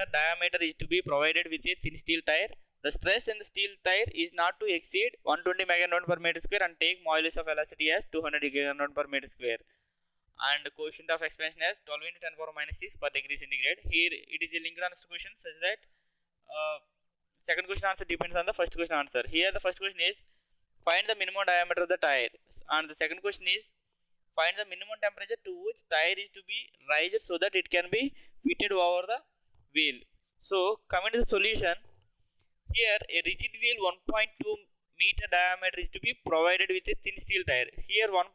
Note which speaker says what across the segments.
Speaker 1: meter diameter is to be provided with a thin steel tire. The stress in the steel tire is not to exceed 120 meganewton per meter square and take modulus of velocity as 200 giganewton per meter square. And coefficient of expansion as 12 into 10 power minus 6 per degree centigrade. Here it is a linked answer question such that second question answer depends on the first question answer. Here the first question is find the minimum diameter of the tire, and the second question is find the minimum temperature to which tire is to be raised so that it can be fitted over the wheel. So coming to the solution, here a rigid wheel 1.2 meter diameter is to be provided with a thin steel tire. Here 1.2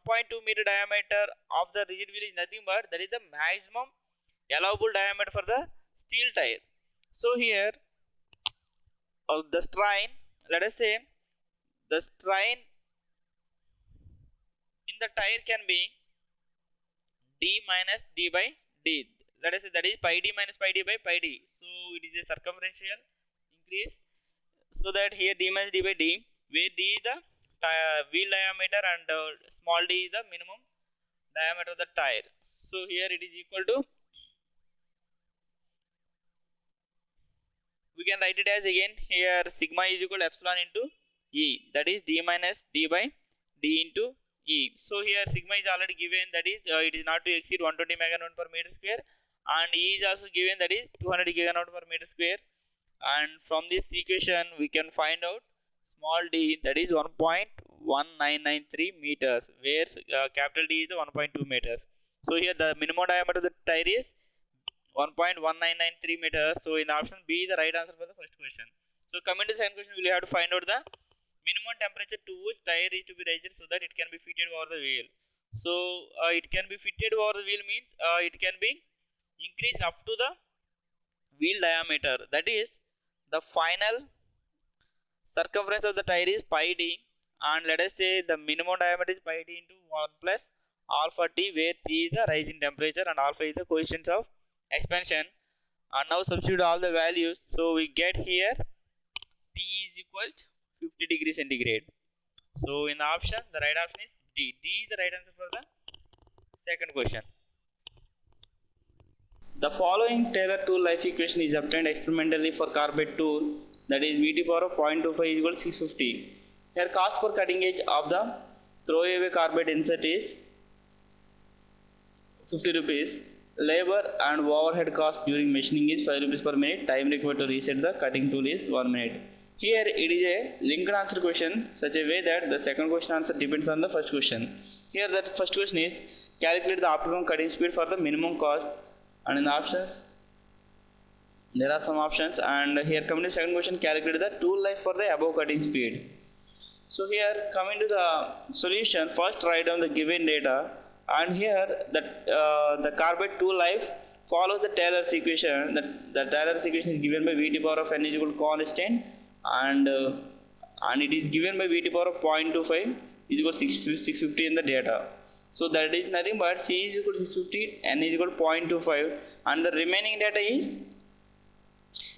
Speaker 1: meter diameter of the rigid wheel is nothing but that is the maximum allowable diameter for the steel tire. So here the strain, let us say the strain in the tire can be d minus d by d. Let us say that is pi d minus pi d by pi d. So it is a circumferential increase. So that here d minus d by d, where d is the wheel diameter and small d is the minimum diameter of the tire. So here it is equal to, we can write it as again here sigma is equal to epsilon into E, that is d minus d by d into E. So here sigma is already given, that is it is not to exceed 120 meganewton per meter square, and E is also given, that is 200 giganewton per meter square. And from this equation we can find out small d, that is 1.1993 meters, where capital D is the 1.2 meters. So here the minimum diameter of the tire is 1.1993 meters. So in the option B is the right answer for the first question. So coming to the second question, we will have to find out the minimum temperature to which tire is to be raised so that it can be fitted over the wheel. So it can be fitted over the wheel means it can be increased up to the wheel diameter, that is the final circumference of the tire is pi d, and let us say the minimum diameter is pi d into 1 plus alpha t, where t is the rising temperature and alpha is the coefficient of expansion. And now substitute all the values, so we get here t is equal to 50 degree centigrade. So in the option, the right option is D. D is the right answer for the second question. The following Taylor tool life equation is obtained experimentally for carbide tool, that is Vt power of 0.25 is equal to 650. Here cost per cutting edge of the throwaway carbide insert is 50 rupees. Labor and overhead cost during machining is 5 rupees per minute. Time required to reset the cutting tool is 1 minute. Here it is a linked answer question such a way that the second question answer depends on the first question. Here the first question is calculate the optimum cutting speed for the minimum cost, and in the options there are some options, and here coming to the second question, calculate the tool life for the above cutting speed. So here coming to the solution, first write down the given data, and here the carbide tool life follows the Taylor's equation. The Taylor's equation is given by Vt power of n is equal to constant, and it is given by Vt power of 0.25 is equal to 650 in the data. So that is nothing but C is equal to 650, n is equal to 0.25, and the remaining data is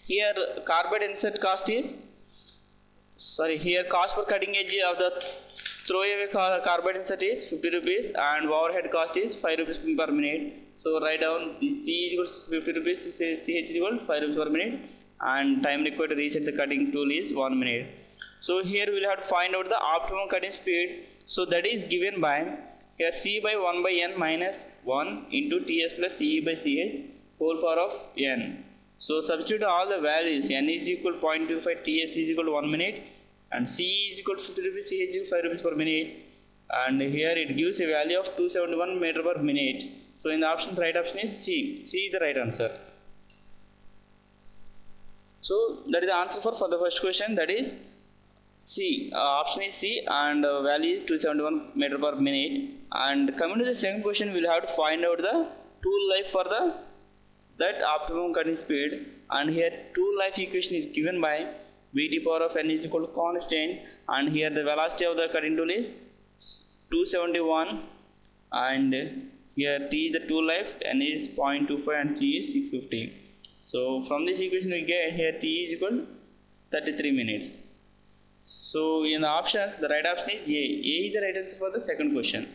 Speaker 1: here carbide insert cost is here cost per cutting edge of the throwaway carbide insert is 50 rupees and overhead cost is 5 rupees per minute. So write down the C is equal to 50 rupees, CH is equal to 5 rupees per minute, and time required to reset the cutting tool is 1 minute. So here we will have to find out the optimum cutting speed. So that is given by here C by 1 by n minus 1 into Ts plus Ce by Ch whole power of n. So substitute all the values. N is equal to 0.25, Ts is equal to 1 minute, and C is equal to 50 rupees, Ch is equal to 5 rupees per minute, and here it gives a value of 271 meter per minute. So in the option, the right option is C. C is the right answer. So that is the answer for the first question, that is C. Option is C, and value is 271 meter per minute. And coming to the second question, we will have to find out the tool life for that optimum cutting speed, and here tool life equation is given by Vt power of n is equal to constant, and here the velocity of the cutting tool is 271, and here T is the tool life, n is 0.25 and C is 650. So from this equation we get here T is equal to 33 minutes. So in the options, the right option is A. A is the right answer for the second question.